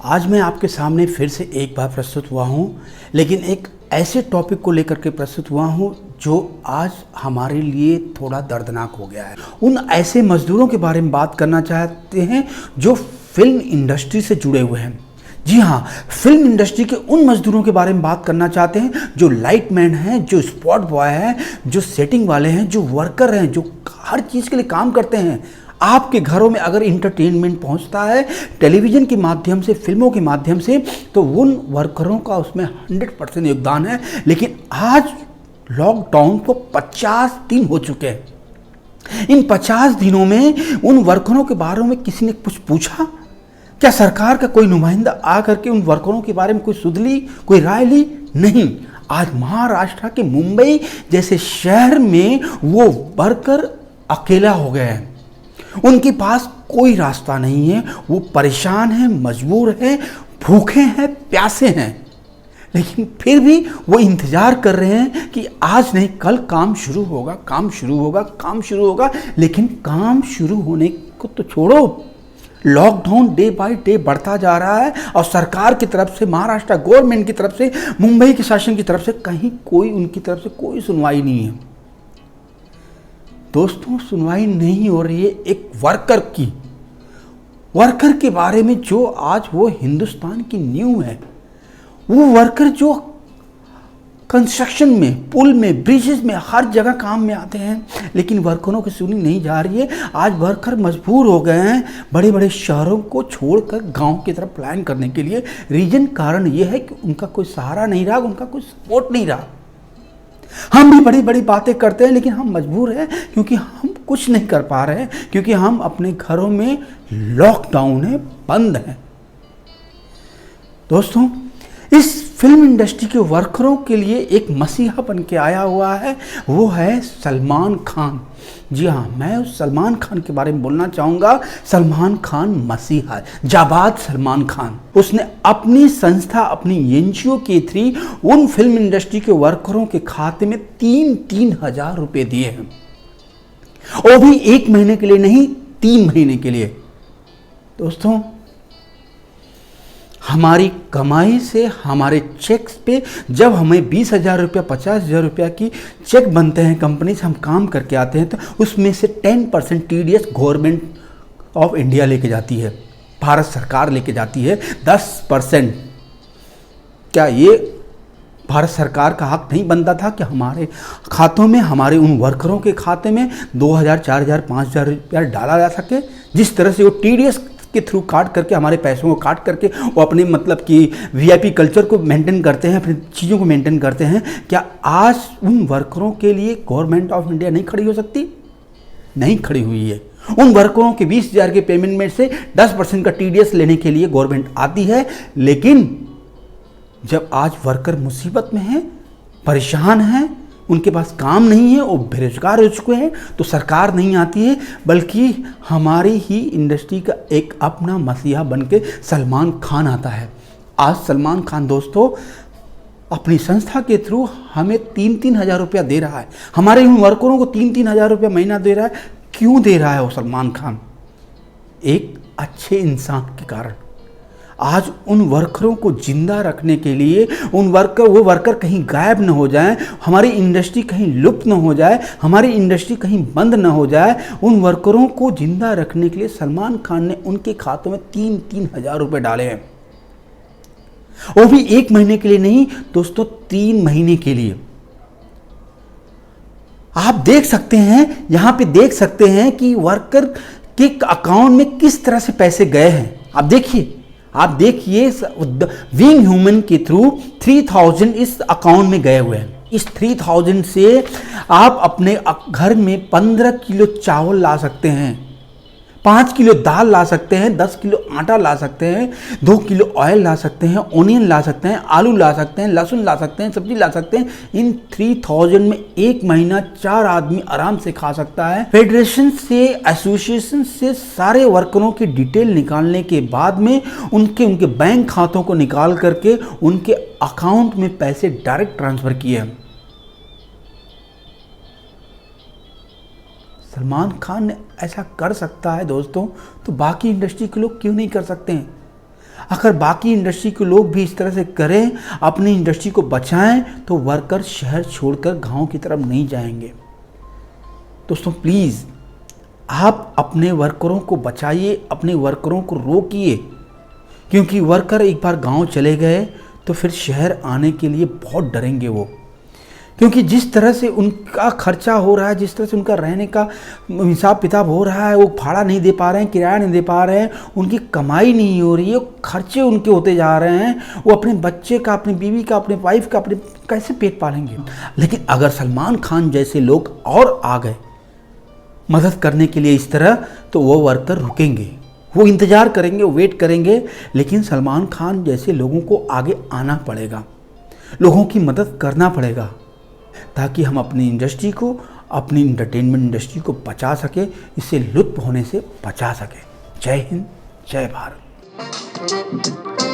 आज मैं आपके सामने फिर से एक बार प्रस्तुत हुआ हूँ, लेकिन एक ऐसे टॉपिक को लेकर के प्रस्तुत हुआ हूँ जो आज हमारे लिए थोड़ा दर्दनाक हो गया है। उन ऐसे मजदूरों के बारे में बात करना चाहते हैं जो फिल्म इंडस्ट्री से जुड़े हुए हैं। जी हाँ, फिल्म इंडस्ट्री के उन मजदूरों के बारे में बात करना चाहते हैं जो लाइटमैन हैं, जो स्पॉट बॉय हैं, जो सेटिंग वाले हैं, जो वर्कर हैं, जो हर चीज़ के लिए काम करते हैं। आपके घरों में अगर इंटरटेनमेंट पहुंचता है टेलीविज़न के माध्यम से, फिल्मों के माध्यम से, तो उन वर्करों का उसमें 100% योगदान है। लेकिन आज लॉकडाउन को 50 दिन हो चुके हैं। इन 50 दिनों में उन वर्करों के बारे में किसी ने कुछ पूछा? क्या सरकार का कोई नुमाइंदा आकर के उन वर्करों के बारे में कोई सुध ली, कोई राय ली? नहीं। आज महाराष्ट्र के मुंबई जैसे शहर में वो वर्कर अकेला हो गए हैं। उनके पास कोई रास्ता नहीं है, वो परेशान हैं, मजबूर हैं, भूखे हैं, प्यासे हैं, लेकिन फिर भी वो इंतज़ार कर रहे हैं कि आज नहीं कल काम शुरू होगा, काम शुरू होगा, काम शुरू होगा। लेकिन काम शुरू होने को तो छोड़ो, लॉकडाउन डे बाय डे बढ़ता जा रहा है और सरकार की तरफ से, महाराष्ट्र गवर्नमेंट की तरफ से, मुंबई के शासन की तरफ से कहीं कोई उनकी तरफ से कोई सुनवाई नहीं है। दोस्तों, सुनवाई नहीं हो रही है एक वर्कर के बारे में जो आज वो हिंदुस्तान की नींव है। वो वर्कर जो कंस्ट्रक्शन में, पुल में, ब्रिजेस में, हर जगह काम में आते हैं, लेकिन वर्करों की सुनी नहीं जा रही है। आज वर्कर मजबूर हो गए हैं बड़े बड़े शहरों को छोड़कर गांव की तरफ प्लान करने के लिए। रीजन कारण ये है कि उनका कोई सहारा नहीं रहा, उनका कोई सपोर्ट नहीं रहा। हम भी बड़ी बड़ी बातें करते हैं, लेकिन हम मजबूर हैं क्योंकि हम कुछ नहीं कर पा रहे हैं, क्योंकि हम अपने घरों में लॉकडाउन है, बंद है। दोस्तों, इस फिल्म इंडस्ट्री के वर्करों के लिए एक मसीहा बन के आया हुआ है, वो है सलमान खान। जी हाँ, मैं उस सलमान खान के बारे में बोलना चाहूँगा। सलमान खान मसीहा है, जाबाज सलमान खान। उसने अपनी संस्था, अपनी एनजीओ के थ्रू उन फिल्म इंडस्ट्री के वर्करों के खाते में 3-3 हज़ार रुपये दिए हैं। वो भी 1 महीने के लिए नहीं, 3 महीने के लिए। दोस्तों, हमारी कमाई से, हमारे चेक्स पे जब हमें 20,000 रुपया, 50,000 रुपया की चेक बनते हैं, कंपनी से हम काम करके आते हैं, तो उसमें से 10% TDS गवर्नमेंट ऑफ इंडिया लेके जाती है, भारत सरकार लेके जाती है। 10%। क्या ये भारत सरकार का हक नहीं बनता था कि हमारे खातों में, हमारे उन वर्करों के खाते में 2,000, 4,000, 5,000 रुपया डाला जा सके? जिस तरह से वो TDS के थ्रू काट करके, हमारे पैसों को काट करके वो अपने मतलब कि VIP कल्चर को मेंटेन करते हैं, अपनी चीज़ों को मेंटेन करते हैं, क्या आज उन वर्करों के लिए गवर्नमेंट ऑफ इंडिया नहीं खड़ी हो सकती? नहीं खड़ी हुई है। उन वर्करों के 20,000 के पेमेंट में से 10% का TDS लेने के लिए गवर्नमेंट आती है, लेकिन जब आज वर्कर मुसीबत में हैं, परेशान हैं, उनके पास काम नहीं है, वो बेरोजगार हो चुके हैं, तो सरकार नहीं आती है, बल्कि हमारी ही इंडस्ट्री का एक अपना मसीहा बनके सलमान खान आता है। आज सलमान खान दोस्तों अपनी संस्था के थ्रू हमें 3-3 हज़ार रुपया दे रहा है, हमारे उन वर्करों को 3-3 हज़ार रुपया महीना दे रहा है। क्यों दे रहा है वो सलमान खान? एक अच्छे इंसान के कारण। आज उन वर्करों को जिंदा रखने के लिए, वो वर्कर कहीं गायब न हो जाएं, हमारी इंडस्ट्री कहीं लुप्त न हो जाए, हमारी इंडस्ट्री कहीं बंद न हो जाए, उन वर्करों को जिंदा रखने के लिए सलमान खान ने उनके खातों में 3-3 हज़ार रुपये डाले हैं। वो भी 1 महीने के लिए नहीं दोस्तों, 3 महीने के लिए। आप देख सकते हैं, यहां पे देख सकते हैं कि वर्कर के अकाउंट में किस तरह से पैसे गए हैं। आप देखिए विंग ह्यूमन के थ्रू 3,000 इस अकाउंट में गए हुए हैं। इस 3,000 से आप अपने घर में 15 किलो चावल ला सकते हैं, 5 किलो दाल ला सकते हैं, 10 किलो आटा ला सकते हैं, 2 किलो ऑयल ला सकते हैं, ओनियन ला सकते हैं, आलू ला सकते हैं, लहसुन ला सकते हैं, सब्जी ला सकते हैं। इन 3,000 में 1 महीना 4 आदमी आराम से खा सकता है। फेडरेशन से, एसोसिएशन से सारे वर्करों की डिटेल निकालने के बाद में उनके बैंक खातों को निकाल करके उनके अकाउंट में पैसे डायरेक्ट ट्रांसफर किए हैं। सलमान खान ने ऐसा कर सकता है दोस्तों, तो बाकी इंडस्ट्री के लोग क्यों नहीं कर सकते हैं? अगर बाकी इंडस्ट्री के लोग भी इस तरह से करें, अपनी इंडस्ट्री को बचाएं, तो वर्कर शहर छोड़कर गांव की तरफ नहीं जाएंगे। दोस्तों प्लीज़ आप अपने वर्करों को बचाइए, अपने वर्करों को रोकिए, क्योंकि वर्कर एक बार गांव चले गए तो फिर शहर आने के लिए बहुत डरेंगे वो, क्योंकि जिस तरह से उनका खर्चा हो रहा है, जिस तरह से उनका रहने का हिसाब किताब हो रहा है, वो भाड़ा नहीं दे पा रहे हैं, किराया नहीं दे पा रहे हैं, उनकी कमाई नहीं हो रही है, खर्चे उनके होते जा रहे हैं, वो अपने बच्चे का, अपनी बीवी का, अपने वाइफ का, अपने कैसे पेट पालेंगे। लेकिन अगर सलमान खान जैसे लोग और आ गए मदद करने के लिए इस तरह, तो वो वर्कर रुकेंगे, वो इंतज़ार करेंगे, वेट करेंगे। लेकिन सलमान खान जैसे लोगों को आगे आना पड़ेगा, लोगों की मदद करना पड़ेगा, ताकि हम अपनी इंडस्ट्री को, अपनी इंटरटेनमेंट इंडस्ट्री को बचा सके, इससे लुत्फ होने से बचा सके। जय हिंद, जय भारत।